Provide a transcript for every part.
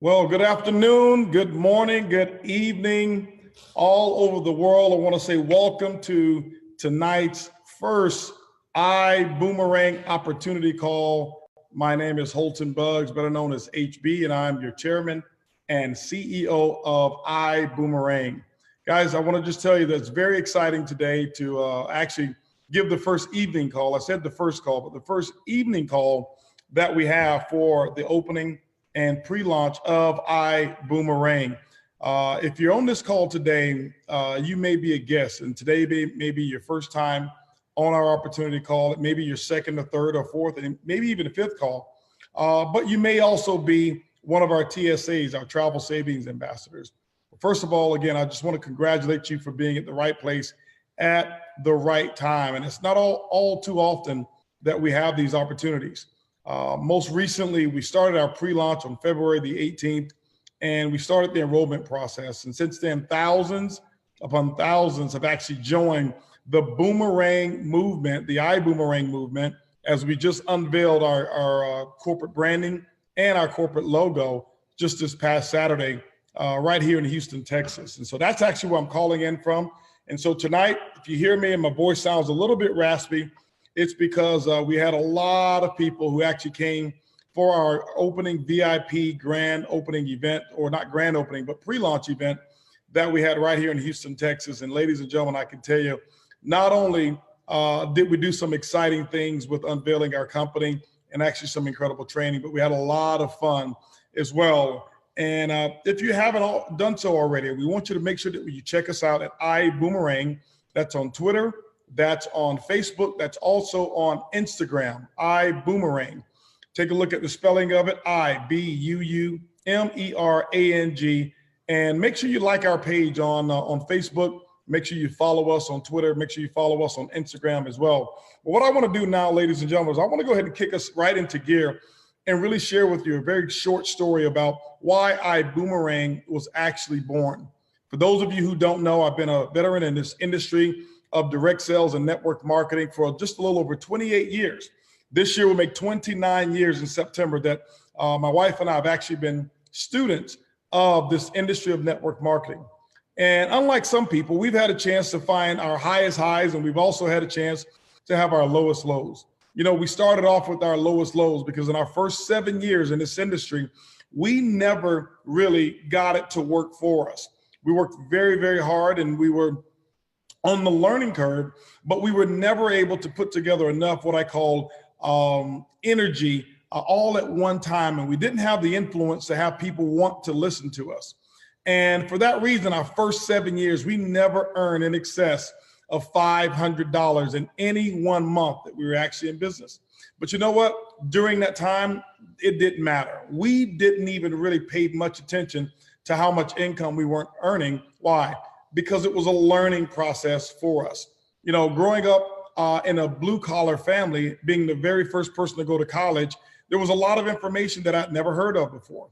Well, good afternoon, good morning, good evening, all over the world. I want to say welcome to tonight's first iBoomerang opportunity call. My name is Holton Buggs, better known as HB, and I'm your chairman and CEO of iBoomerang. Guys, I want to just tell you that it's very exciting today to actually give the first evening call. I said the first call, but the first evening call that we have for the opening and pre-launch of iBoomerang. If you're on this call today, you may be a guest, and today may be your first time on our opportunity call. It may be your second or third or fourth, and maybe even a fifth call. But you may also be one of our TSAs, our travel savings ambassadors. First of all, again, I just want to congratulate you for being at the right place at the right time. And it's not all too often that we have these opportunities. Most recently, we started our pre-launch on February the 18th, and we started the enrollment process. And since then, thousands upon thousands have actually joined the Boomerang movement, the iBoomerang movement, as we just unveiled our corporate branding and our corporate logo just this past Saturday, right here in Houston, Texas. And so that's actually where I'm calling in from. And so tonight, if you hear me and my voice sounds a little bit raspy, it's because we had a lot of people who actually came for our opening VIP grand opening event, or not grand opening, but pre-launch event that we had right here in Houston, Texas. And ladies and gentlemen, I can tell you, not only did we do some exciting things with unveiling our company and actually some incredible training, but we had a lot of fun as well. And if you haven't done so already, we want you to make sure that you check us out at iBoomerang. That's on Twitter. That's on Facebook. That's also on Instagram, iBoomerang. Take a look at the spelling of it, iBuumerang, and make sure you like our page on Facebook. Make sure you follow us on Twitter. Make sure you follow us on Instagram as well. But what I want to do now, ladies and gentlemen, is I want to go ahead and kick us right into gear and really share with you a very short story about why iBoomerang was actually born. For those of you who don't know, I've been a veteran in this industry of direct sales and network marketing for just a little over 28 years. This year will make 29 years in September that my wife and I have actually been students of this industry of network marketing. And unlike some people, we've had a chance to find our highest highs, and we've also had a chance to have our lowest lows. You know, we started off with our lowest lows because in our first 7 years in this industry, we never really got it to work for us. We worked very, very hard, and we were on the learning curve, but we were never able to put together enough what I call energy all at one time. And we didn't have the influence to have people want to listen to us. And for that reason, our first 7 years, we never earned in excess of $500 in any 1 month that we were actually in business. But you know what? During that time, it didn't matter. We didn't even really pay much attention to how much income we weren't earning. Why? Because it was a learning process for us. You know, growing up in a blue collar family, being the very first person to go to college, there was a lot of information that I'd never heard of before.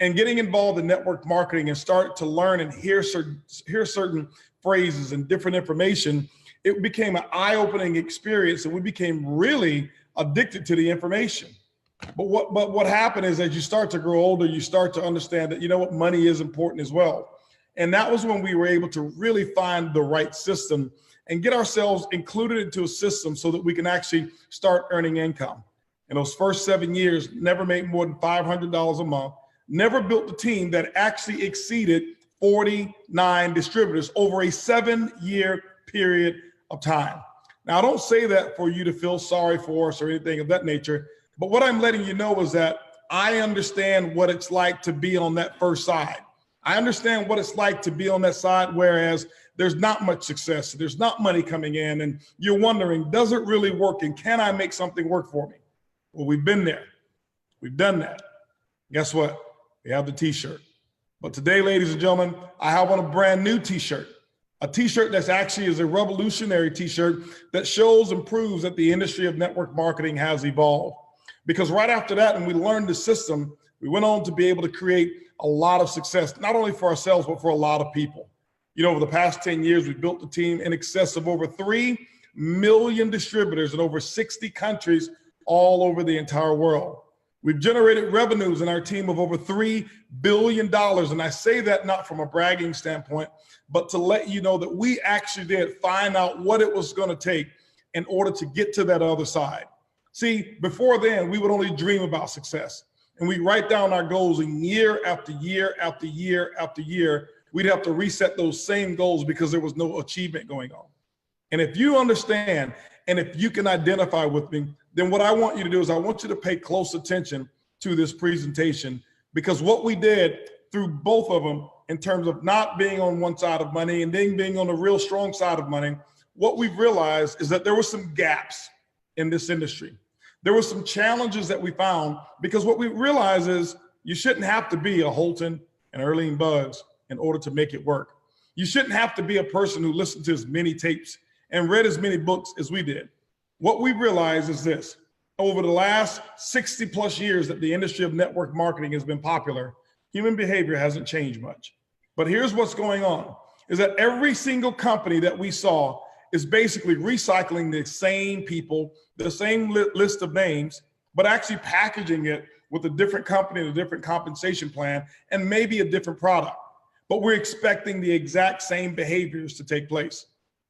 And getting involved in network marketing and start to learn and hear certain phrases and different information, it became an eye-opening experience, and we became really addicted to the information. But what happened is, as you start to grow older, you start to understand that, you know what, money is important as well. And that was when we were able to really find the right system and get ourselves included into a system so that we can actually start earning income. In those first 7 years, never made more than $500 a month, never built a team that actually exceeded 49 distributors over a 7-year period of time. Now, I don't say that for you to feel sorry for us or anything of that nature, but what I'm letting you know is that I understand what it's like to be on that first side. I understand what it's like to be on that side, whereas there's not much success, there's not money coming in, and you're wondering, does it really work, and can I make something work for me? Well, we've been there. We've done that. Guess what? We have the t-shirt. But today, ladies and gentlemen, I have on a brand new t-shirt, a t-shirt that's actually is a revolutionary t-shirt that shows and proves that the industry of network marketing has evolved. Because right after that, when we learned the system, we went on to be able to create a lot of success, not only for ourselves, but for a lot of people. You know, over the past 10 years, we've built a team in excess of over 3 million distributors in over 60 countries all over the entire world. We've generated revenues in our team of over $3 billion. And I say that not from a bragging standpoint, but to let you know that we actually did find out what it was going to take in order to get to that other side. See, before then, we would only dream about success. And we write down our goals, and year after year after year after year, we'd have to reset those same goals because there was no achievement going on. And if you understand, and if you can identify with me, then what I want you to do is I want you to pay close attention to this presentation, because what we did through both of them, in terms of not being on one side of money and then being on the real strong side of money, what we've realized is that there were some gaps in this industry. There were some challenges that we found, because what we realized is you shouldn't have to be a Holton and Erling Buzz in order to make it work. You shouldn't have to be a person who listened to as many tapes and read as many books as we did. What we realized is this: over the last 60 plus years that the industry of network marketing has been popular, human behavior hasn't changed much. But here's what's going on, is that every single company that we saw is basically recycling the same people, the same list of names, but actually packaging it with a different company and a different compensation plan and maybe a different product. But we're expecting the exact same behaviors to take place.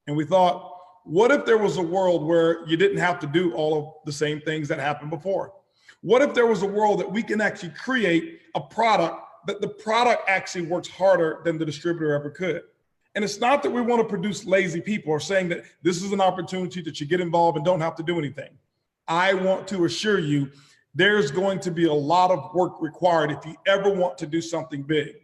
And we thought, what if there was a world where you didn't have to do all of the same things that happened before? What if there was a world that we can actually create a product that the product actually works harder than the distributor ever could? And it's not that we want to produce lazy people or saying that this is an opportunity that you get involved and don't have to do anything. I want to assure you there's going to be a lot of work required if you ever want to do something big.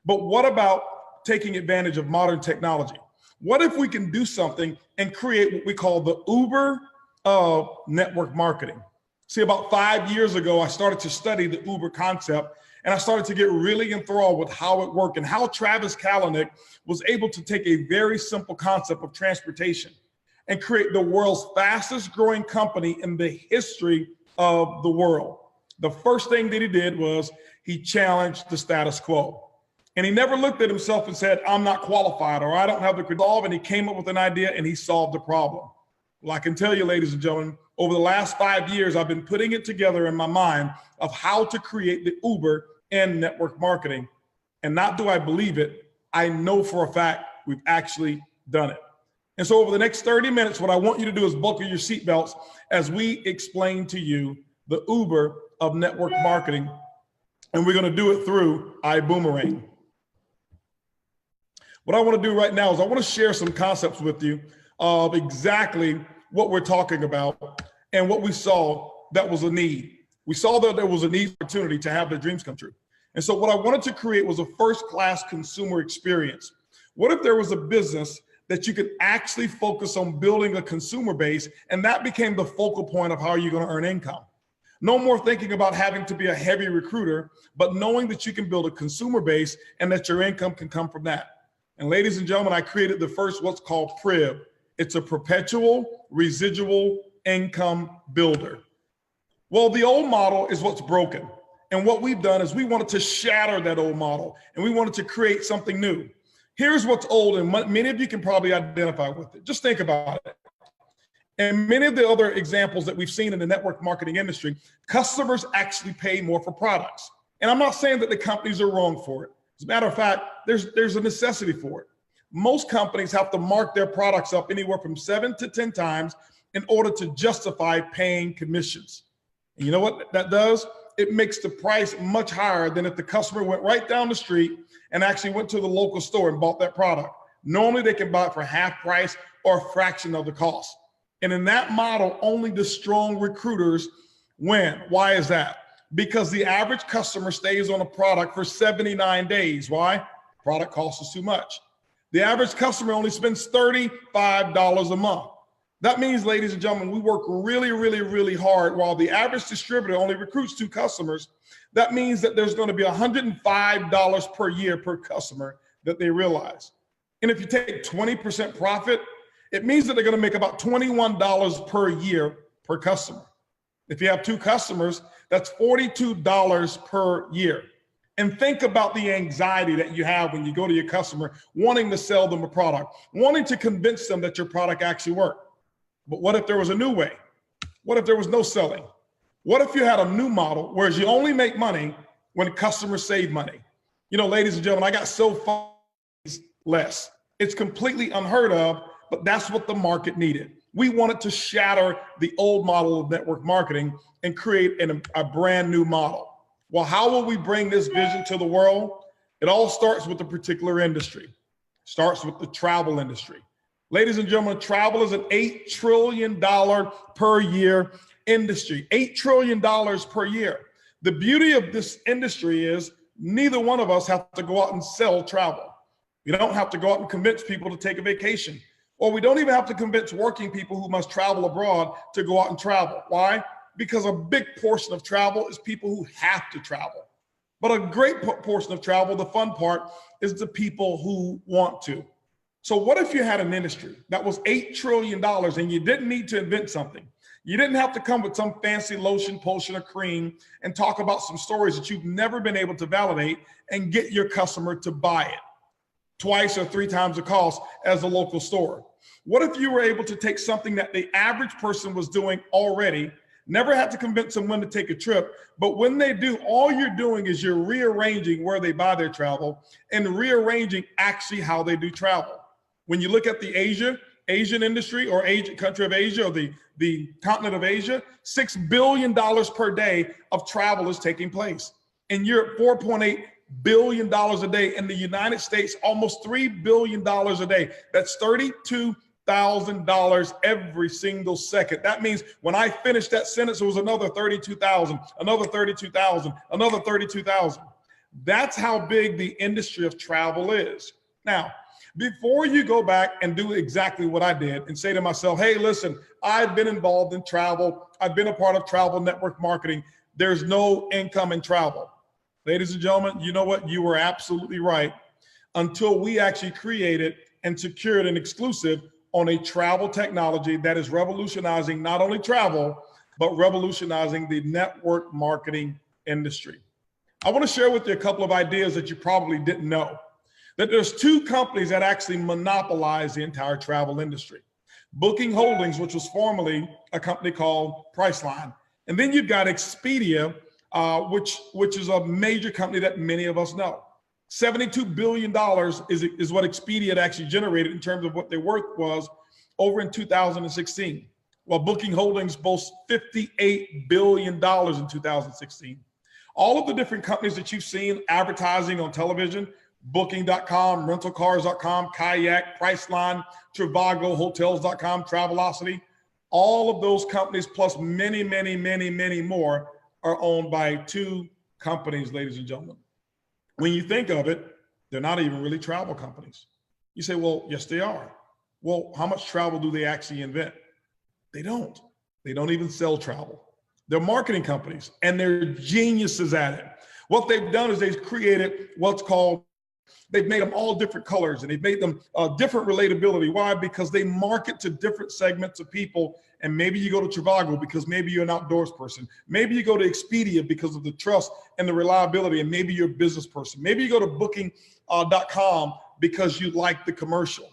But what about taking advantage of modern technology? What if we can do something and create what we call the Uber of network marketing? See, about 5 years ago, I started to study the Uber concept, and I started to get really enthralled with how it worked and how Travis Kalanick was able to take a very simple concept of transportation and create the world's fastest growing company in the history of the world. The first thing that he did was he challenged the status quo. And he never looked at himself and said, I'm not qualified, or I don't have the resolve. And he came up with an idea and he solved the problem. Well, I can tell you, ladies and gentlemen, over the last 5 years, I've been putting it together in my mind of how to create the Uber in network marketing. And not do I believe it, I know for a fact we've actually done it. And so over the next 30 minutes, what I want you to do is buckle your seatbelts as we explain to you the Uber of network marketing. And we're going to do it through iBuumerang. What I want to do right now is I want to share some concepts with you of exactly what we're talking about and what we saw that was a need. We saw that there was a need opportunity to have their dreams come true. And so what I wanted to create was a first-class consumer experience. What if there was a business that you could actually focus on building a consumer base, and that became the focal point of how you're going to earn income? No more thinking about having to be a heavy recruiter, but knowing that you can build a consumer base and that your income can come from that. And ladies and gentlemen, I created the first what's called PRIB. It's a perpetual residual income builder. Well, the old model is what's broken. And what we've done is we wanted to shatter that old model and we wanted to create something new. Here's what's old, and many of you can probably identify with it. Just think about it. And many of the other examples that we've seen in the network marketing industry, customers actually pay more for products. And I'm not saying that the companies are wrong for it. As a matter of fact, there's a necessity for it. Most companies have to mark their products up anywhere from 7 to 10 times in order to justify paying commissions. And you know what that does? It makes the price much higher than if the customer went right down the street and actually went to the local store and bought that product. Normally they can buy it for half price or a fraction of the cost. And in that model, only the strong recruiters win. Why is that? Because the average customer stays on a product for 79 days. Why? Product cost is too much. The average customer only spends $35 a month. That means, ladies and gentlemen, we work really, really, really hard while the average distributor only recruits 2 customers. That means that there's going to be $105 per year per customer that they realize. And if you take 20% profit, it means that they're going to make about $21 per year per customer. If you have 2 customers, that's $42 per year. And think about the anxiety that you have when you go to your customer wanting to sell them a product, wanting to convince them that your product actually worked. But what if there was a new way? What if there was no selling? What if you had a new model, whereas you only make money when customers save money? You know, ladies and gentlemen, I got so far less. It's completely unheard of, but that's what the market needed. We wanted to shatter the old model of network marketing and create a brand new model. Well, how will we bring this vision to the world? It all starts with a particular industry. Starts with the travel industry. Ladies and gentlemen, travel is an $8 trillion per year industry. $8 trillion per year. The beauty of this industry is neither one of us have to go out and sell travel. We don't have to go out and convince people to take a vacation. Or we don't even have to convince working people who must travel abroad to go out and travel. Why? Because a big portion of travel is people who have to travel. But a great portion of travel, the fun part, is the people who want to. So what if you had an industry that was $8 trillion and you didn't need to invent something? You didn't have to come with some fancy lotion, potion, or cream and talk about some stories that you've never been able to validate and get your customer to buy it twice or three times the cost as a local store. What if you were able to take something that the average person was doing already, never had to convince them when to take a trip, but when they do, all you're doing is you're rearranging where they buy their travel and rearranging actually how they do travel. When you look at the Asian industry or country of Asia or the continent of Asia, $6 billion per day of travel is taking place. In Europe, $4.8 billion a day. In the United States, almost $3 billion a day. That's $32,000 every single second. That means when I finished that sentence, it was another 32,000, another 32,000, another 32,000. That's how big the industry of travel is. Now, before you go back and do exactly what I did and say to myself, hey, listen, I've been involved in travel. I've been a part of travel network marketing. There's no income in travel. Ladies and gentlemen, you know what? You were absolutely right until we actually created and secured an exclusive on a travel technology that is revolutionizing not only travel, but revolutionizing the network marketing industry. I want to share with you a couple of ideas that you probably didn't know. That there's two companies that actually monopolize the entire travel industry. Booking Holdings, which was formerly a company called Priceline. And then you've got Expedia, which is a major company that many of us know. $72 billion is what Expedia had actually generated in terms of what their worth was over in 2016. While Booking Holdings boasts $58 billion in 2016. All of the different companies that you've seen advertising on television, Booking.com, rentalcars.com, Kayak, Priceline, Trivago, Hotels.com, Travelocity, all of those companies plus many, many, many, many more are owned by two companies, ladies and gentlemen. When you think of it, they're not even really travel companies. You say, well, yes, they are. Well, how much travel do they actually invent? They don't. They don't even sell travel. They're marketing companies and they're geniuses at it. What they've done is they've created what's called, they've made them all different colors and they've made them different relatability. Why? Because they market to different segments of people. And maybe you go to Trivago because maybe you're an outdoors person. Maybe you go to Expedia because of the trust and the reliability, and maybe you're a business person. Maybe you go to Booking.com because you like the commercial.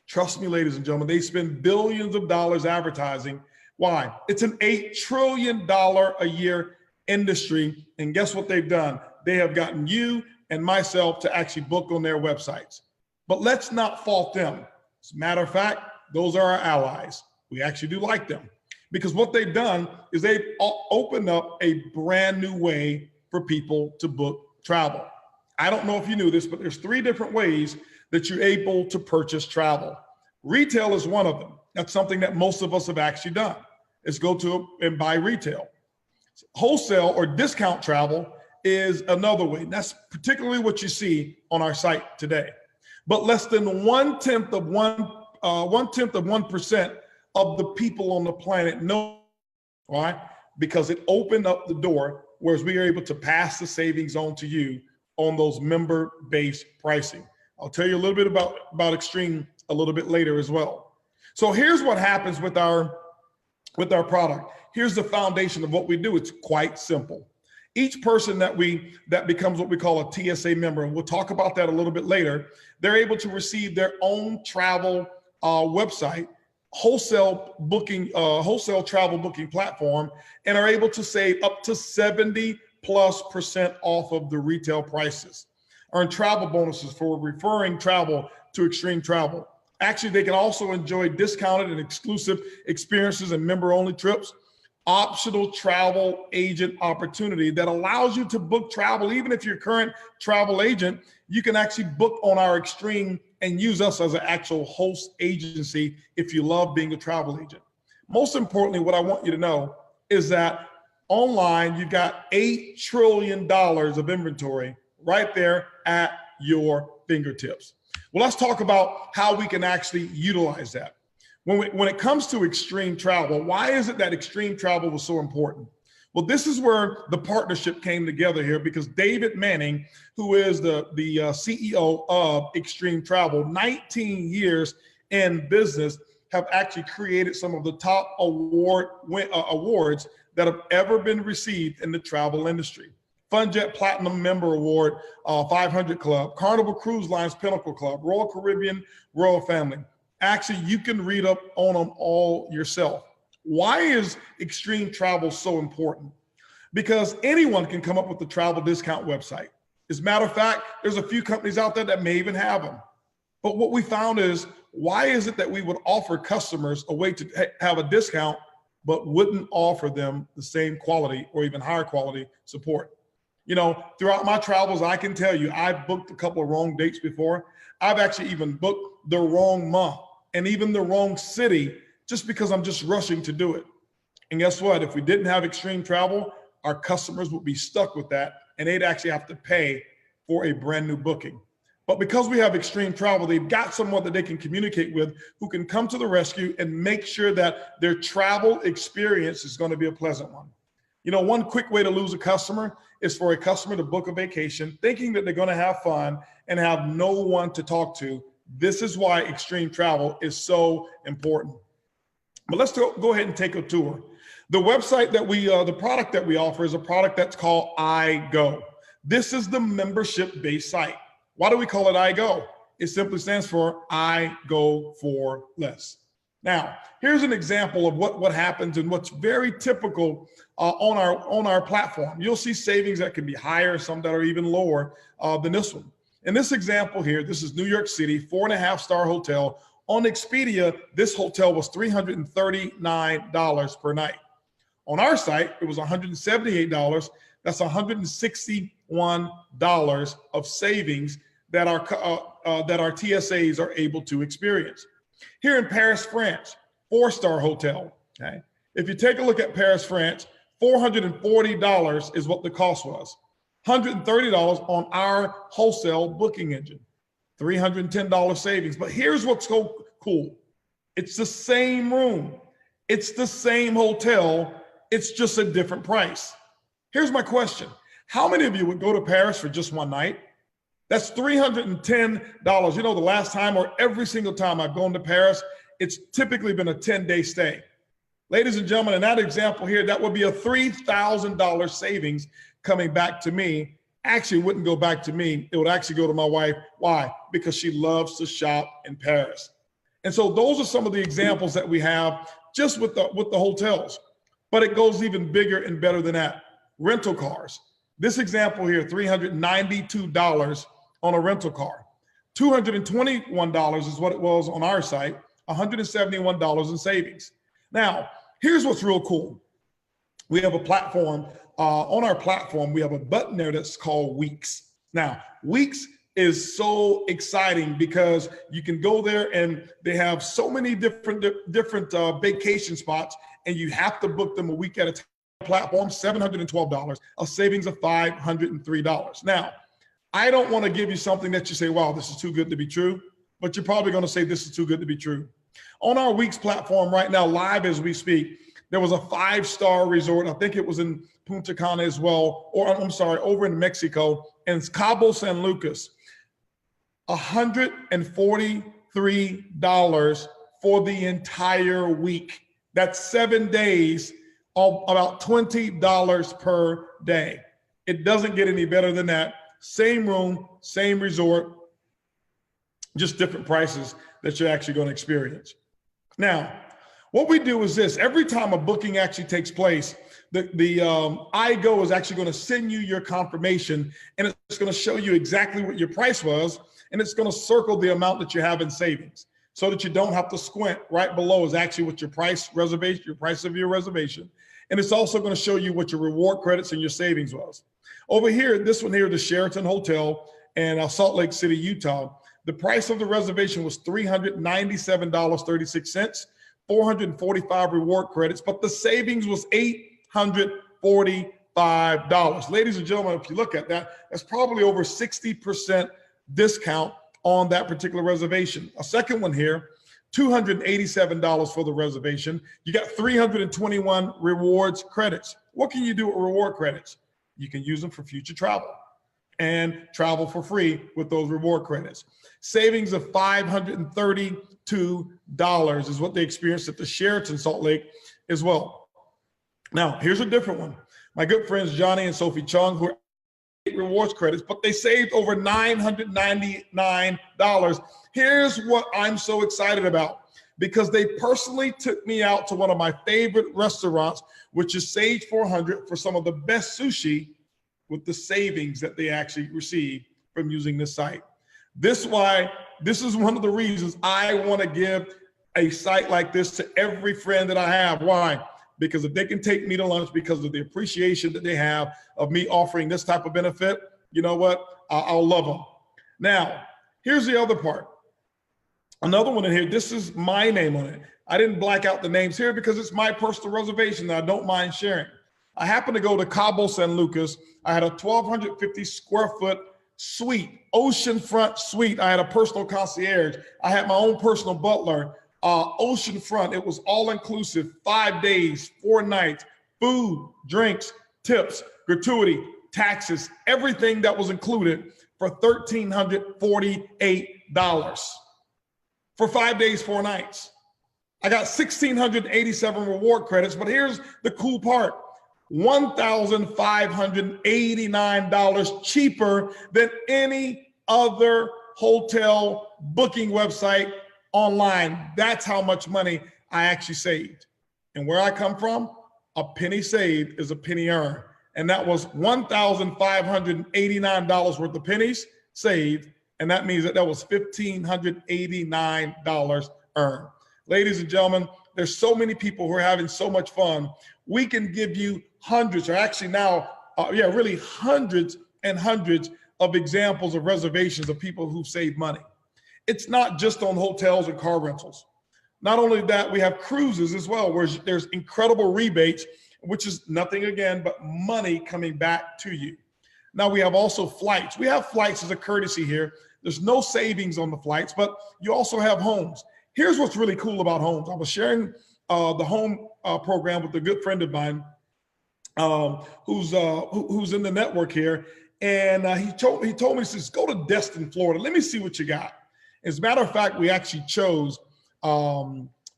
Trust me, ladies and gentlemen, they spend billions of dollars advertising. Why? It's an $8 trillion a year industry. And guess what they've done? They have gotten you and myself to actually book on their websites. But let's not fault them. As a matter of fact, those are our allies. We actually do like them because what they've done is they've opened up a brand new way for people to book travel. I don't know if you knew this, but there's 3 different ways that you're able to purchase travel. Retail is one of them. That's something that most of us have actually done, is go to and buy retail. Wholesale or discount travel is another way. And that's particularly what you see on our site today. But less than 1/10 of 1% of the people on the planet know. Why? Because it opened up the door, whereas we are able to pass the savings on to you on those member-based pricing. I'll tell you a little bit about Extreme a little bit later as well. So here's what happens with our product. Here's the foundation of what we do. It's quite simple. Each person that becomes what we call a TSA member, and we'll talk about that a little bit later, they're able to receive their own travel website wholesale travel booking platform and are able to save up to 70+% off of the retail prices. Earn travel bonuses for referring travel to Extreme Travel. Actually, they can also enjoy discounted and exclusive experiences and member-only trips, optional travel agent opportunity that allows you to book travel. Even if you're a current travel agent, you can actually book on our Extreme and use us as an actual host agency if you love being a travel agent. Most importantly, what I want you to know is that online, you've got $8 trillion of inventory right there at your fingertips. Well, let's talk about how we can actually utilize that. When it comes to Extreme Travel, why is it that Extreme Travel was so important? Well, this is where the partnership came together here, because David Manning, who is the CEO of Extreme Travel, 19 years in business, have actually created some of the top awards that have ever been received in the travel industry. FunJet Platinum Member Award, 500 Club, Carnival Cruise Line's Pinnacle Club, Royal Caribbean Royal Family. Actually, you can read up on them all yourself. Why is Extreme Travel so important? Because anyone can come up with a travel discount website. As a matter of fact, there's a few companies out there that may even have them. But what we found is, why is it that we would offer customers a way to have a discount, but wouldn't offer them the same quality or even higher quality support? You know, throughout my travels, I can tell you, I've booked a couple of wrong dates before. I've actually even booked the wrong month and even the wrong city just because I'm just rushing to do it. And guess what? If we didn't have Extreme Travel, our customers would be stuck with that and they'd actually have to pay for a brand new booking. But because we have Extreme Travel, they've got someone that they can communicate with who can come to the rescue and make sure that their travel experience is going to be a pleasant one. You know, one quick way to lose a customer is for a customer to book a vacation thinking that they're going to have fun and have no one to talk to. This is why Extreme Travel is so important. But let's go ahead and take a tour. The website that the product that we offer is a product that's called iGo. This is the membership-based site. Why do we call it iGo? It simply stands for I Go For Less. Now, here's an example of what happens and what's very typical on our platform. You'll see savings that can be higher, some that are even lower than this one. In this example here, this is New York City, 4.5-star hotel. On Expedia, this hotel was $339 per night. On our site, it was $178. That's $161 of savings that our TSAs are able to experience. Here in Paris, France, 4-star hotel. Okay, if you take a look at Paris, France, $440 is what the cost was. $130 on our wholesale booking engine. $310 savings. But here's what's so cool. It's the same room. It's the same hotel. It's just a different price. Here's my question. How many of you would go to Paris for just one night? That's $310. You know, the last time or every single time I've gone to Paris, it's typically been a 10-day stay. Ladies and gentlemen, in that example here, that would be a $3,000 savings coming back to me. Actually, it wouldn't go back to me. It would actually go to my wife. Why? Because she loves to shop in Paris. And so those are some of the examples that we have just with the hotels. But it goes even bigger and better than that. Rental cars. This example here, $392 on a rental car. $221 is what it was on our site, $171 in savings. Now, here's what's real cool. We have a platform, on our platform, we have a button there that's called Weeks. Now, Weeks is so exciting because you can go there and they have so many different vacation spots and you have to book them a week at a time. Platform, $712, a savings of $503. Now, I don't want to give you something that you say, wow, this is too good to be true, but you're probably going to say this is too good to be true. On our Weeks platform right now, live as we speak, there was a 5-star resort. I think it was in Punta Cana as well, or I'm sorry, over in Mexico, and Cabo San Lucas. $143 for the entire week. That's 7 days, of about $20 per day. It doesn't get any better than that. Same room, same resort, just different prices that you're actually going to experience. Now, what we do is this: every time a booking actually takes place, the iGo is actually going to send you your confirmation, and it's going to show you exactly what your price was, and it's going to circle the amount that you have in savings, so that you don't have to squint. Right below is actually what your price of your reservation, and it's also going to show you what your reward credits and your savings was. Over here, this one here, the Sheraton Hotel in Salt Lake City, Utah. The price of the reservation was $397.36, 445 reward credits, but the savings was $845. Ladies and gentlemen, if you look at that, that's probably over 60% discount on that particular reservation. A second one here, $287 for the reservation. You got 321 rewards credits. What can you do with reward credits? You can use them for future travel and travel for free with those reward credits. Savings of $532 is what they experienced at the Sheraton Salt Lake as well. Now, here's a different one. My good friends Johnny and Sophie Chung, who are rewards credits, but they saved over $999. Here's what I'm so excited about, because they personally took me out to one of my favorite restaurants, which is Sage 400, for some of the best sushi with the savings that they actually received from using this site. This is one of the reasons I want to give a site like this to every friend that I have. Why? Because if they can take me to lunch because of the appreciation that they have of me offering this type of benefit, you know what? I'll love them. Now, here's the other part. Another one in here, this is my name on it. I didn't black out the names here because it's my personal reservation that I don't mind sharing. I happened to go to Cabo San Lucas. I had a 1,250 square foot suite, oceanfront suite. I had a personal concierge. I had my own personal butler, oceanfront. It was all inclusive, 5 days, 4 nights, food, drinks, tips, gratuity, taxes, everything that was included for $1,348 for 5 days, 4 nights. I got 1,687 reward credits, but here's the cool part. $1,589 cheaper than any other hotel booking website online. That's how much money I actually saved. And where I come from, a penny saved is a penny earned. And that was $1,589 worth of pennies saved. And that means that was $1,589 earned. Ladies and gentlemen, there's so many people who are having so much fun. We can give you hundreds, or actually now, really hundreds and hundreds of examples of reservations of people who save money. It's not just on hotels and car rentals. Not only that, we have cruises as well, where there's incredible rebates, which is nothing again but money coming back to you. Now we have also flights. We have flights as a courtesy here. There's no savings on the flights, but you also have homes. Here's what's really cool about homes. I was sharing the home program with a good friend of mine who's in the network here. And he told me, he says, go to Destin, Florida. Let me see what you got. As a matter of fact, we actually chose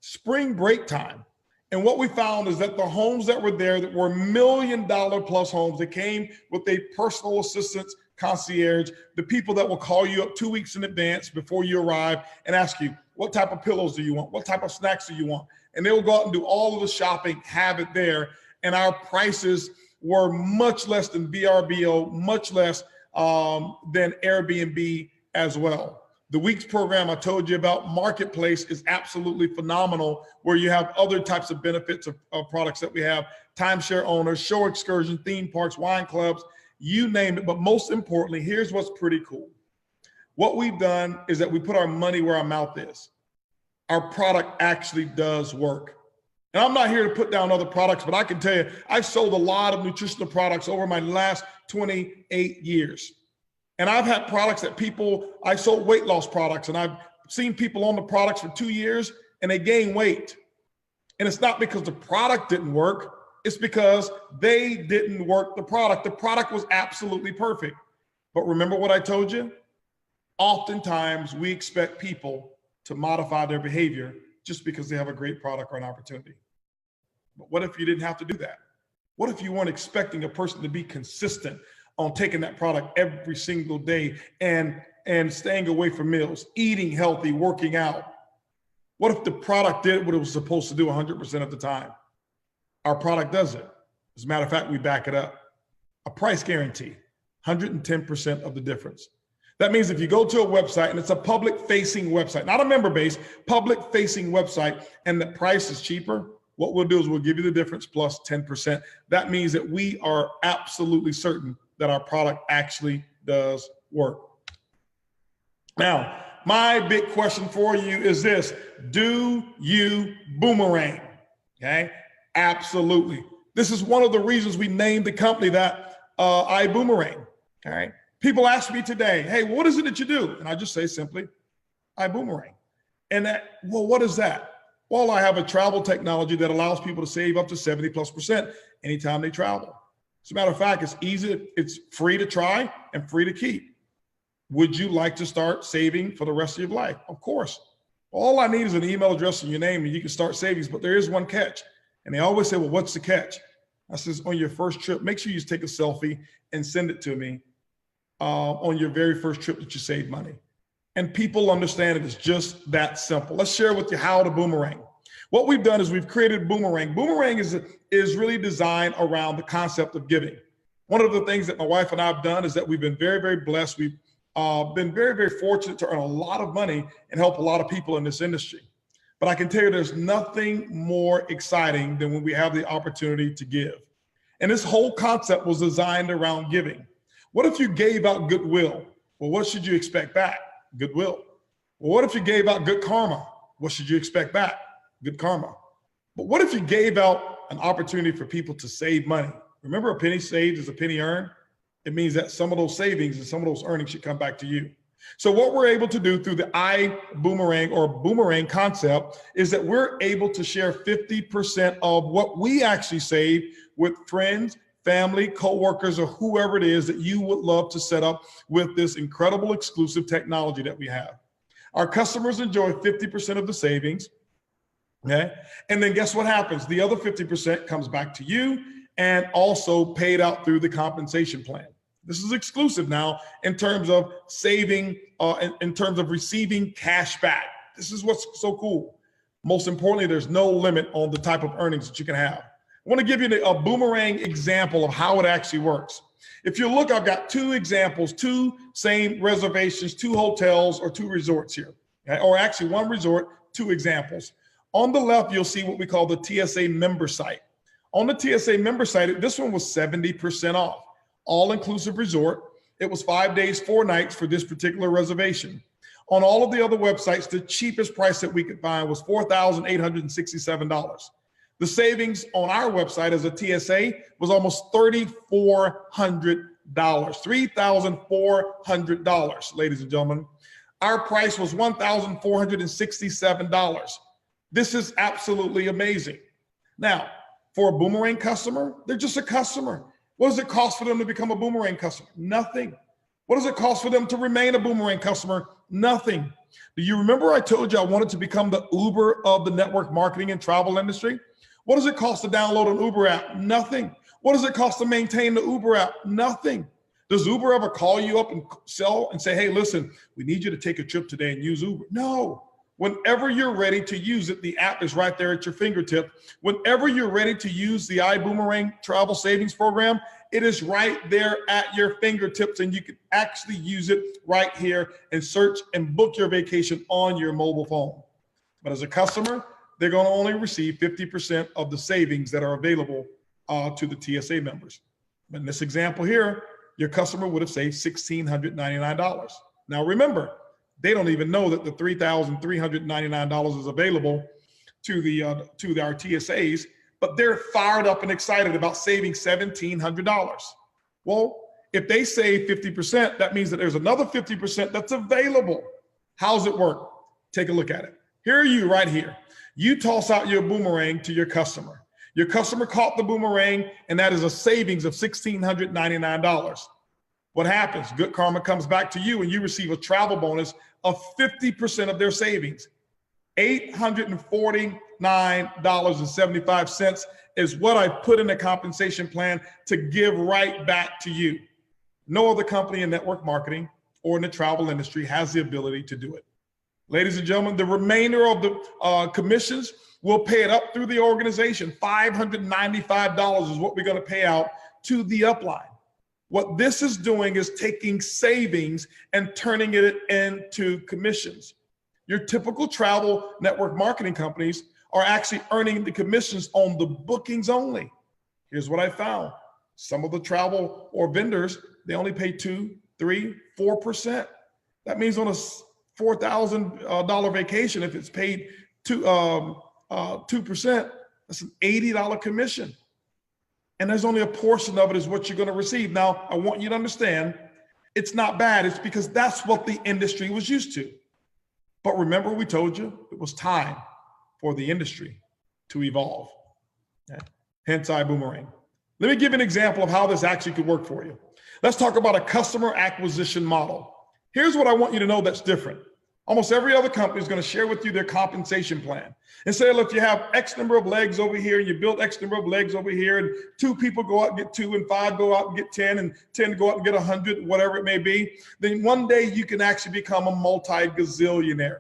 spring break time. And what we found is that the homes that were there that were $1 million plus homes that came with a personal assistance concierge, the people that will call you up 2 weeks in advance before you arrive and ask you, what type of pillows do you want? What type of snacks do you want? And they will go out and do all of the shopping, have it there. And our prices were much less than VRBO, much less than Airbnb as well. The weeks program I told you about, Marketplace, is absolutely phenomenal, where you have other types of benefits of products that we have: timeshare owners, show excursion, theme parks, wine clubs, you name it. But most importantly, here's what's pretty cool. What we've done is that we put our money where our mouth is. Our product actually does work. And I'm not here to put down other products, but I can tell you, I've sold a lot of nutritional products over my last 28 years. And I've had products that I sold weight loss products, and I've seen people on the products for 2 years and they gain weight. And it's not because the product didn't work. It's because they didn't work the product. The product was absolutely perfect. But remember what I told you? Oftentimes we expect people to modify their behavior just because they have a great product or an opportunity. But what if you didn't have to do that? What if you weren't expecting a person to be consistent on taking that product every single day and staying away from meals, eating healthy, working out? What if the product did what it was supposed to do 100% of the time? Our product does it. As a matter of fact, we back it up. A price guarantee, 110% of the difference. That means if you go to a website and it's a public-facing website, not a member-based, public-facing website, and the price is cheaper, what we'll do is we'll give you the difference plus 10%. That means that we are absolutely certain that our product actually does work. Now, my big question for you is this: do you boomerang? Okay, absolutely. This is one of the reasons we named the company that iBuumerang. Okay, people ask me today, hey, what is it that you do? And I just say simply, iBuumerang. And that, well, what is that? Well, I have a travel technology that allows people to save up to 70+% anytime they travel. As a matter of fact, it's easy, it's free to try and free to keep. Would you like to start saving for the rest of your life? Of course. All I need is an email address and your name, and you can start savings, but there is one catch. And they always say, well, what's the catch? I says, on your first trip, make sure you just take a selfie and send it to me on your very first trip that you save money. And people understand it is just that simple. Let's share with you how to boomerang. What we've done is we've created Boomerang. Boomerang is really designed around the concept of giving. One of the things that my wife and I have done is that we've been very, very blessed. We've been very, very fortunate to earn a lot of money and help a lot of people in this industry. But I can tell you there's nothing more exciting than when we have the opportunity to give. And this whole concept was designed around giving. What if you gave out goodwill? Well, what should you expect back? Goodwill. Well, what if you gave out good karma? What should you expect back? Good karma. But what if you gave out an opportunity for people to save money? Remember, a penny saved is a penny earned. It means that some of those savings and some of those earnings should come back to you. So what we're able to do through the iBuumerang or boomerang concept is that we're able to share 50% of what we actually save with friends, family, coworkers, or whoever it is that you would love to set up with this incredible exclusive technology that we have. Our customers enjoy 50% of the savings. Okay. And then guess what happens? The other 50% comes back to you and also paid out through the compensation plan. This is exclusive now in terms of saving, in terms of receiving cash back. This is what's so cool. Most importantly, there's no limit on the type of earnings that you can have. I want to give you a boomerang example of how it actually works. If you look, I've got two examples, two same reservations, two hotels or two resorts here, okay? Or actually one resort, two examples. On the left, you'll see what we call the TSA member site. On the TSA member site, this one was 70% off, all-inclusive resort. It was 5 days, 4 nights for this particular reservation. On all of the other websites, the cheapest price that we could find was $4,867. The savings on our website as a TSA was almost $3,400, $3,400, ladies and gentlemen. Our price was $1,467. This is absolutely amazing. Now, for a boomerang customer, they're just a customer. What does it cost for them to become a boomerang customer? Nothing. What does it cost for them to remain a boomerang customer? Nothing. Do you remember I told you I wanted to become the Uber of the network marketing and travel industry? What does it cost to download an Uber app? Nothing. What does it cost to maintain the Uber app? Nothing. Does Uber ever call you up and sell and say, hey, listen, we need you to take a trip today and use Uber? No. Whenever you're ready to use it, the app is right there at your fingertip. Whenever you're ready to use the iBuumerang travel savings program, it is right there at your fingertips, and you can actually use it right here and search and book your vacation on your mobile phone. But as a customer, they're going to only receive 50% of the savings that are available to the TSA members. But in this example here, your customer would have saved $1,699. Now remember, they don't even know that the $3,399 is available to our TSAs, but they're fired up and excited about saving $1,700. Well, if they save 50%, that means that there's another 50% that's available. How's it work? Take a look at it. Here are you right here. You toss out your boomerang to your customer. Your customer caught the boomerang, and that is a savings of $1,699. What happens? Good karma comes back to you, and you receive a travel bonus of 50% of their savings. $849.75 is what I put in the compensation plan to give right back to you. No other company in network marketing or in the travel industry has the ability to do it. Ladies and gentlemen, the remainder of the commissions, we'll pay it up through the organization. $595 is what we're going to pay out to the upline. What this is doing is taking savings and turning it into commissions. Your typical travel network marketing companies are actually earning the commissions on the bookings only. Here's what I found. Some of the travel or vendors, they only pay 2, 3, 4%. That means on a $4,000 vacation, if it's paid 2%, that's an $80 commission. And there's only a portion of it is what you're going to receive. Now, I want you to understand, it's not bad. It's because that's what the industry was used to. But remember, we told you it was time for the industry to evolve. Okay? Hence, iBuumerang. Let me give you an example of how this actually could work for you. Let's talk about a customer acquisition model. Here's what I want you to know that's different. Almost every other company is going to share with you their compensation plan and say, look, you have X number of legs over here, and you build X number of legs over here, and 2 people go out and get 2, and 5 go out and get 10, and 10 go out and get 100, whatever it may be. Then one day you can actually become a multi-gazillionaire.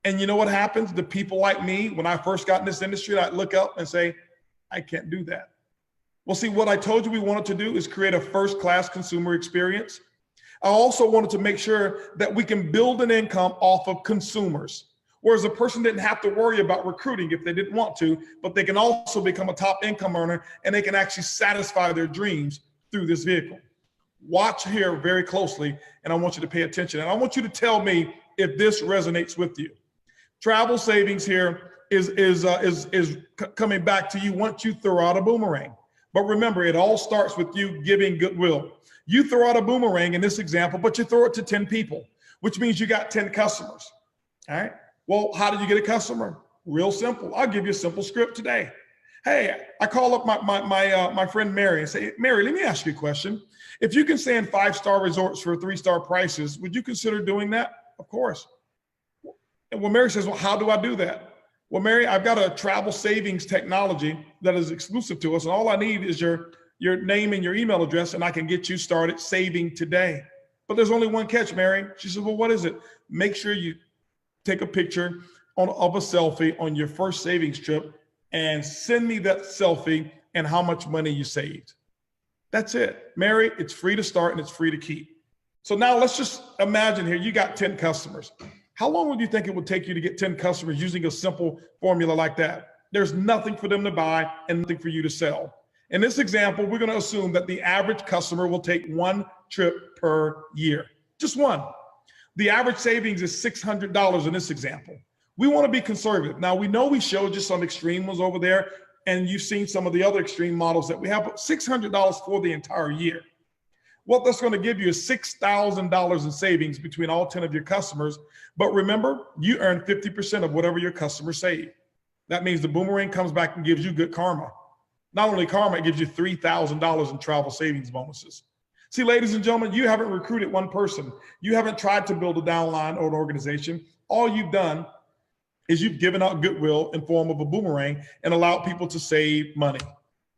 And you know what happens? The people like me, when I first got in this industry, I'd look up and say, I can't do that. Well, see, what I told you we wanted to do is create a first-class consumer experience. I also wanted to make sure that we can build an income off of consumers, whereas a person didn't have to worry about recruiting if they didn't want to, but they can also become a top income earner, and they can actually satisfy their dreams through this vehicle. Watch here very closely, and I want you to pay attention. And I want you to tell me if this resonates with you. Travel savings here is coming back to you once you throw out a boomerang. But remember, it all starts with you giving goodwill. You throw out a boomerang in this example, but you throw it to 10 people, which means you got 10 customers. All right. Well, how did you get a customer? Real simple. I'll give you a simple script today. Hey, I call up my friend Mary and say, Mary, let me ask you a question. If you can stay in 5-star resorts for 3-star prices, would you consider doing that? Of course. And well, Mary says, well, how do I do that? Well, Mary, I've got a travel savings technology that is exclusive to us, and all I need is your name and your email address, and I can get you started saving today. But there's only one catch, Mary. She said, well, what is it? Make sure you take a picture of a selfie on your first savings trip and send me that selfie and how much money you saved. That's it. Mary, it's free to start and it's free to keep. So now let's just imagine here, you got 10 customers. How long would you think it would take you to get 10 customers using a simple formula like that? There's nothing for them to buy and nothing for you to sell. In this example, we're going to assume that the average customer will take 1 trip per year, just one. The average savings is $600 in this example. We want to be conservative. Now, we know we showed you some extreme ones over there, and you've seen some of the other extreme models that we have, but $600 for the entire year. What that's going to give you is $6,000 in savings between all 10 of your customers. But remember, you earn 50% of whatever your customers save. That means the boomerang comes back and gives you good karma. Not only karma, it gives you $3,000 in travel savings bonuses. See, ladies and gentlemen, you haven't recruited one person. You haven't tried to build a downline or an organization. All you've done is you've given out goodwill in form of a boomerang and allowed people to save money.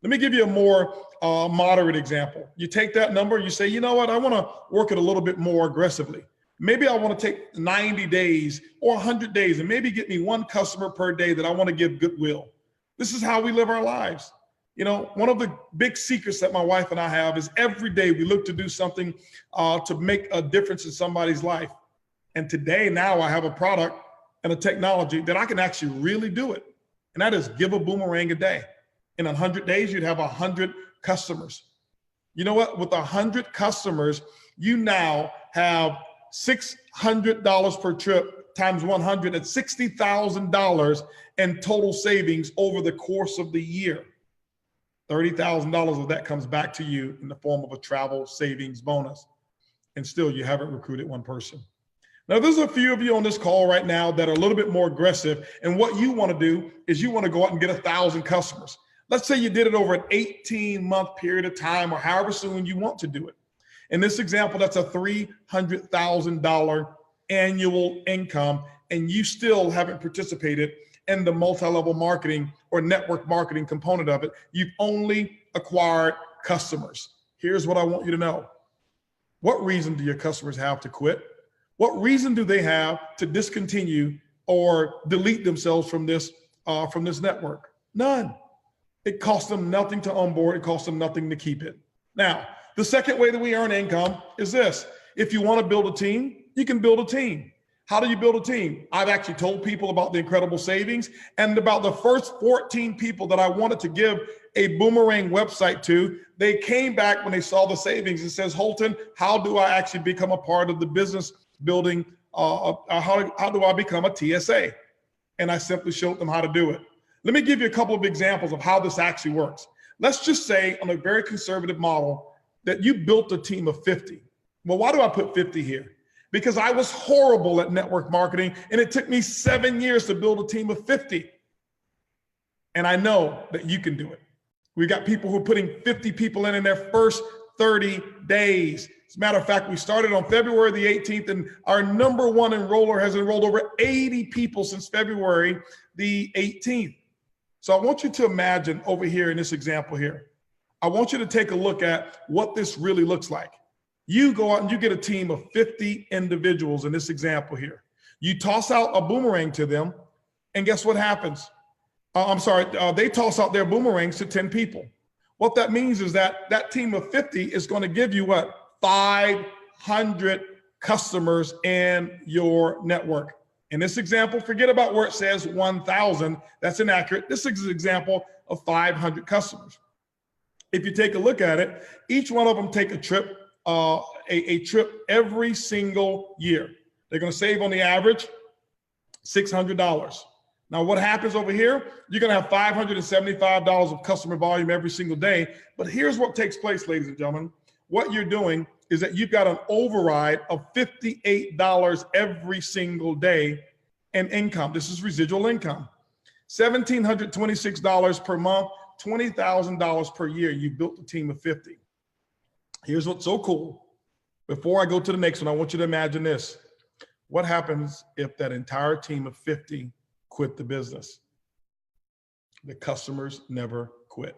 Let me give you a more moderate example. You take that number, you say, you know what, I want to work it a little bit more aggressively. Maybe I want to take 90 days or 100 days and maybe get me 1 customer per day that I want to give goodwill. This is how we live our lives. You know, one of the big secrets that my wife and I have is every day we look to do something to make a difference in somebody's life. And today, now I have a product and a technology that I can actually really do it. And that is give a boomerang a day. In 100 days, you'd have 100 customers. You know what? With 100 customers, you now have $600 per trip times 100 at $60,000 in total savings over the course of the year. $30,000 of that comes back to you in the form of a travel savings bonus. And still, you haven't recruited one person. Now, there's a few of you on this call right now that are a little bit more aggressive. And what you want to do is you want to go out and get 1,000 customers. Let's say you did it over an 18-month period of time or however soon you want to do it. In this example, that's a $300,000 annual income, and you still haven't participated in the multi-level marketing or network marketing component of it. You've only acquired customers. Here's what I want you to know. What reason do your customers have to quit? What reason do they have to discontinue or delete themselves from this network? None. It costs them nothing to onboard. It costs them nothing to keep it. Now, the second way that we earn income is this. If you want to build a team, you can build a team. How do you build a team? I've actually told people about the incredible savings, and about the first 14 people that I wanted to give a Boomerang website to, they came back when they saw the savings and says, Holton, how do I actually become a part of the business building? How do I become a TSA? And I simply showed them how to do it. Let me give you a couple of examples of how this actually works. Let's just say on a very conservative model that you built a team of 50. Well, why do I put 50 here? Because I was horrible at network marketing, and it took me 7 years to build a team of 50. And I know that you can do it. We got people who are putting 50 people in their first 30 days. As a matter of fact, we started on February the 18th, and our number one enroller has enrolled over 80 people since February the 18th. So I want you to imagine over here in this example here, I want you to take a look at what this really looks like. You go out and you get a team of 50 individuals in this example here. You toss out a boomerang to them, and guess what happens? They toss out their boomerangs to 10 people. What that means is that that team of 50 is going to give you what? 500 customers in your network. In this example, forget about where it says 1,000. That's inaccurate. This is an example of 500 customers. If you take a look at it, each one of them take a trip, a trip every single year. They're going to save on the average $600. Now, what happens over here? You're going to have $575 of customer volume every single day. But here's what takes place, ladies and gentlemen. What you're doing is that you've got an override of $58 every single day in income. This is residual income. $1,726 per month, $20,000 per year. You built a team of 50. Here's what's so cool. Before I go to the next one, I want you to imagine this. What happens if that entire team of 50 quit the business? The customers never quit.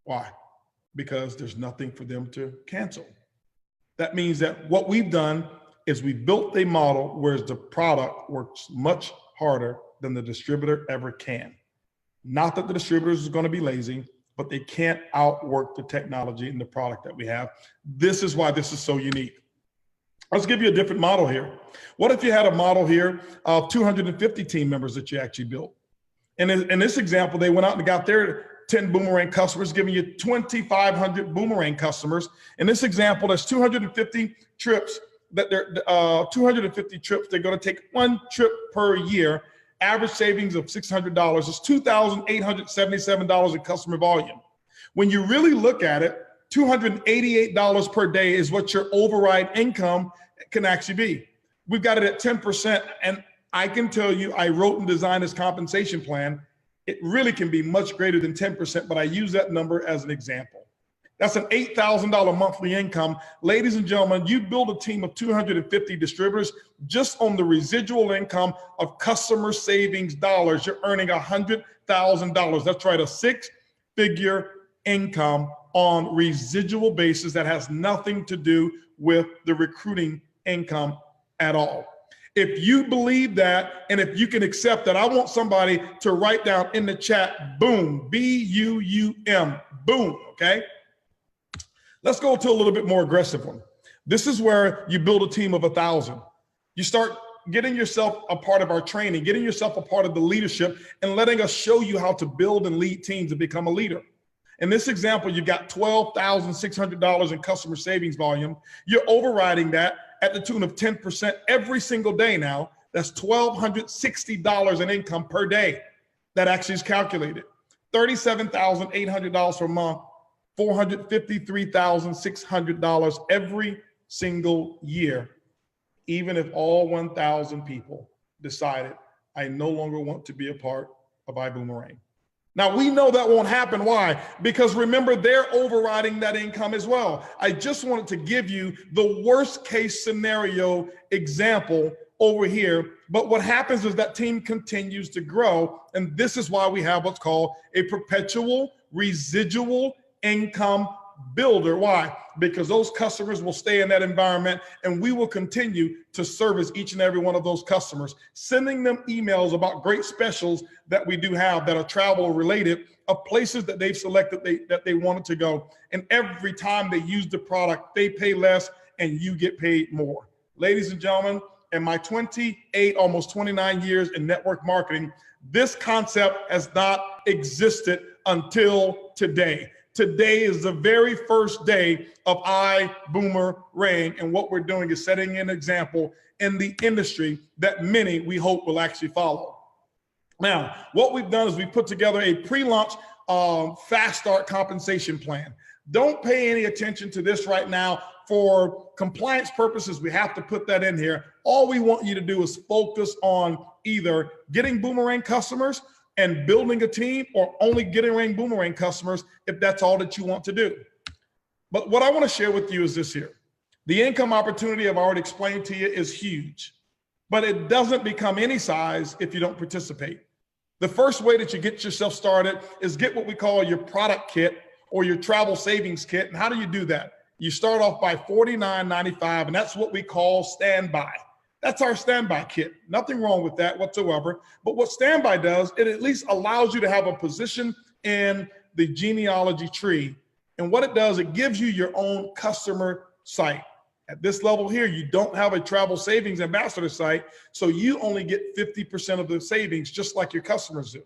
Why? Because there's nothing for them to cancel. That means that what we've done is we built a model where the product works much harder than the distributor ever can. Not that the distributors is going to be lazy, but they can't outwork the technology and the product that we have. This is why this is so unique. Let's give you a different model here. What if you had a model here of 250 team members that you actually built? And in this example, they went out and got their 10 boomerang customers, giving you 2,500 boomerang customers. In this example, there's 250 trips that they're 250 trips. They're going to take one trip per year. Average savings of $600 is $2,877 in customer volume. When you really look at it, $288 per day is what your override income can actually be. We've got it at 10%. And I can tell you, I wrote and designed this compensation plan. It really can be much greater than 10%, but I use that number as an example. That's an $8,000 monthly income. Ladies and gentlemen, you build a team of 250 distributors just on the residual income of customer savings dollars. You're earning $100,000. That's right, a six-figure income on residual basis that has nothing to do with the recruiting income at all. If you believe that, and if you can accept that, I want somebody to write down in the chat, boom, B-U-U-M, boom, okay? Let's go to a little bit more aggressive one. This is where you build a team of 1,000. You start getting yourself a part of our training, getting yourself a part of the leadership, and letting us show you how to build and lead teams and become a leader. In this example, you got $12,600 in customer savings volume. You're overriding that at the tune of 10% every single day now. That's $1,260 in income per day. That actually is calculated. $37,800 per month, $453,600 every single year, even if all 1,000 people decided, I no longer want to be a part of iBuumerang. Now, we know that won't happen. Why? Because remember, they're overriding that income as well. I just wanted to give you the worst case scenario example over here. But what happens is that team continues to grow. And this is why we have what's called a perpetual residual income builder. Why? Because those customers will stay in that environment, and we will continue to service each and every one of those customers, sending them emails about great specials that we do have that are travel related, of places that they've selected that they wanted to go. And every time they use the product, they pay less and you get paid more. Ladies and gentlemen, in my 28, almost 29 years in network marketing, this concept has not existed until today. Today is the very first day of iBuumerang, and what we're doing is setting an example in the industry that many, we hope, will actually follow. Now, what we've done is we put together a pre-launch fast start compensation plan. Don't pay any attention to this right now. For compliance purposes, we have to put that in here. All we want you to do is focus on either getting Boomerang customers and building a team, or only getting Boomerang customers if that's all that you want to do. But what I want to share with you is this here. The income opportunity I've already explained to you is huge, but it doesn't become any size if you don't participate. The first way that you get yourself started is get what we call your product kit or your travel savings kit. And how do you do that? You start off by $49.95, and that's what we call standby. That's our standby kit. Nothing wrong with that whatsoever. But what standby does, it at least allows you to have a position in the genealogy tree. And what it does, it gives you your own customer site. At this level here, you don't have a travel savings ambassador site, so you only get 50% of the savings, just like your customers do.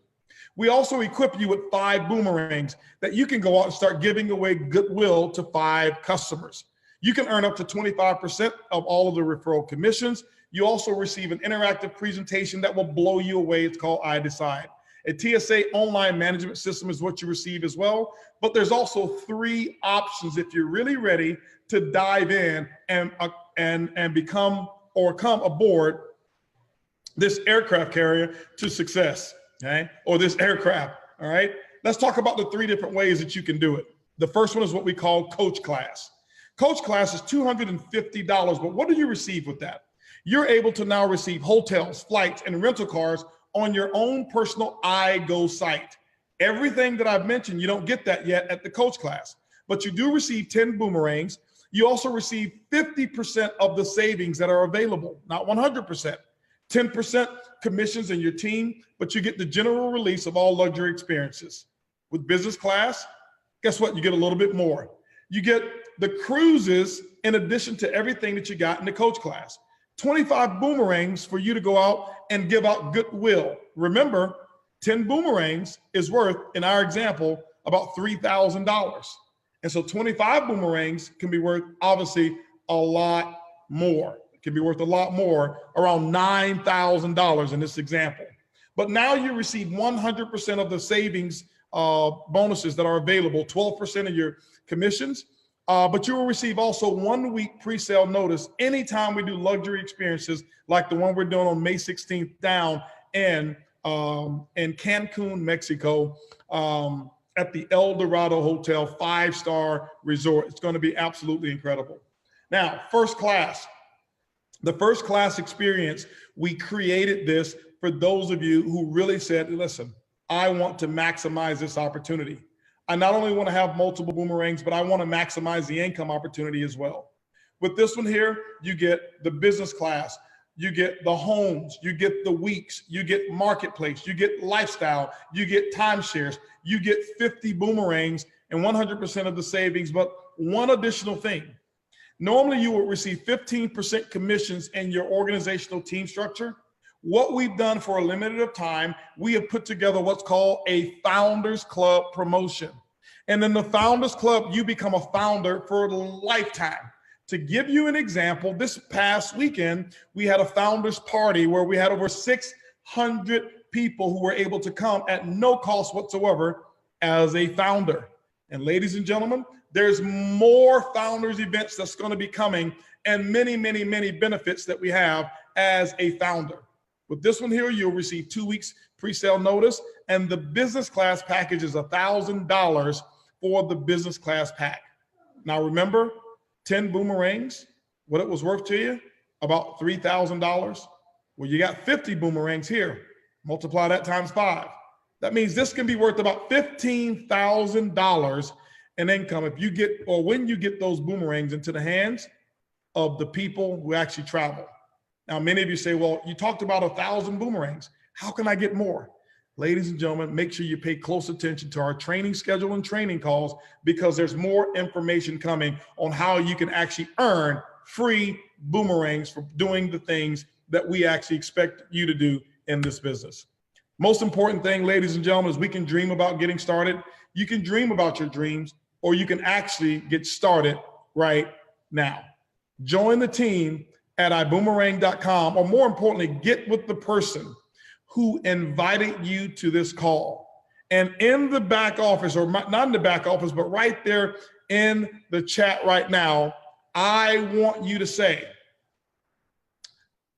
We also equip you with 5 boomerangs that you can go out and start giving away goodwill to 5 customers. You can earn up to 25% of all of the referral commissions. You also receive an interactive presentation that will blow you away. It's called I Decide. A TSA online management system is what you receive as well. But there's also 3 options if you're really ready to dive in and become or come aboard this aircraft carrier to success, okay? Or this aircraft, all right? Let's talk about the 3 different ways that you can do it. The first one is what we call Coach Class. Coach Class is $250, but what do you receive with that? You're able to now receive hotels, flights, and rental cars on your own personal iGo site. Everything that I've mentioned, you don't get that yet at the Coach Class, but you do receive 10 boomerangs. You also receive 50% of the savings that are available, not 100%. 10% commissions in your team, but you get the general release of all luxury experiences. With business class, guess what? You get a little bit more. You get the cruises in addition to everything that you got in the Coach Class. 25 boomerangs for you to go out and give out goodwill. Remember, 10 boomerangs is worth, in our example, about $3,000. And so 25 boomerangs can be worth, obviously, a lot more. It can be worth a lot more, around $9,000 in this example. But now you receive 100% of the savings bonuses that are available, 12% of your commissions, but you will receive also 1 week pre-sale notice anytime we do luxury experiences like the one we're doing on May 16th down in Cancun, Mexico, at the El Dorado Hotel 5-star resort. It's going to be absolutely incredible. Now, first class. The first class experience, we created this for those of you who really said, listen, I want to maximize this opportunity. I not only want to have multiple boomerangs, but I want to maximize the income opportunity as well. With this one here, you get the business class, you get the homes, you get the weeks, you get marketplace, you get lifestyle, you get timeshares, you get 50 boomerangs and 100% of the savings. But one additional thing, normally you will receive 15% commissions in your organizational team structure. What we've done for a limited time, we have put together what's called a Founders Club promotion. And in the Founders Club, you become a founder for a lifetime. To give you an example, this past weekend, we had a founders party where we had over 600 people who were able to come at no cost whatsoever as a founder. And ladies and gentlemen, there's more founders events that's going to be coming, and many, many, many benefits that we have as a founder. With this one here, you'll receive 2 weeks pre-sale notice, and the business class package is $1,000 for the business class pack. Now remember, 10 boomerangs, what it was worth to you? About $3,000. Well, you got 50 boomerangs here. Multiply that times 5. That means this can be worth about $15,000. an income if you get, or when you get those boomerangs into the hands of the people who actually travel. Now, many of you say, well, you talked about 1,000 boomerangs. How can I get more? Ladies and gentlemen, make sure you pay close attention to our training schedule and training calls, because there's more information coming on how you can actually earn free boomerangs for doing the things that we actually expect you to do in this business. Most important thing, ladies and gentlemen, is we can dream about getting started. You can dream about your dreams, or you can actually get started right now. Join the team at iBuumerang.com, or more importantly, get with the person who invited you to this call. And in the back office, or not in the back office, but right there in the chat right now, I want you to say,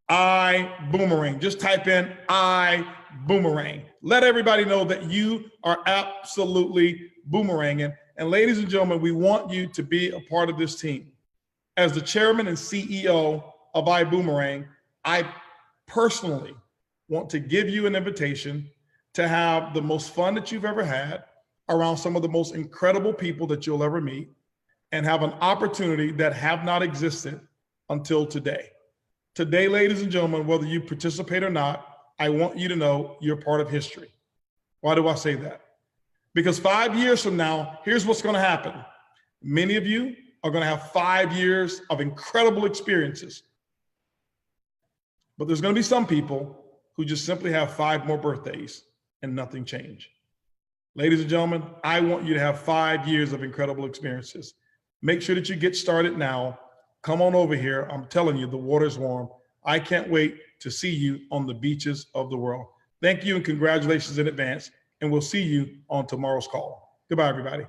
iBoomerang. Just type in iBoomerang. Let everybody know that you are absolutely boomeranging. And ladies and gentlemen, we want you to be a part of this team. As the chairman and CEO of iBoomerang, I personally want to give you an invitation to have the most fun that you've ever had around some of the most incredible people that you'll ever meet, and have an opportunity that have not existed until today. Today, ladies and gentlemen, whether you participate or not, I want you to know you're part of history. Why do I say that? Because 5 years from now, here's what's going to happen. Many of you are going to have 5 years of incredible experiences. But there's going to be some people who just simply have 5 more birthdays and nothing changed. Ladies and gentlemen, I want you to have 5 years of incredible experiences. Make sure that you get started now. Come on over here. I'm telling you, the water's warm. I can't wait to see you on the beaches of the world. Thank you and congratulations in advance. And we'll see you on tomorrow's call. Goodbye, everybody.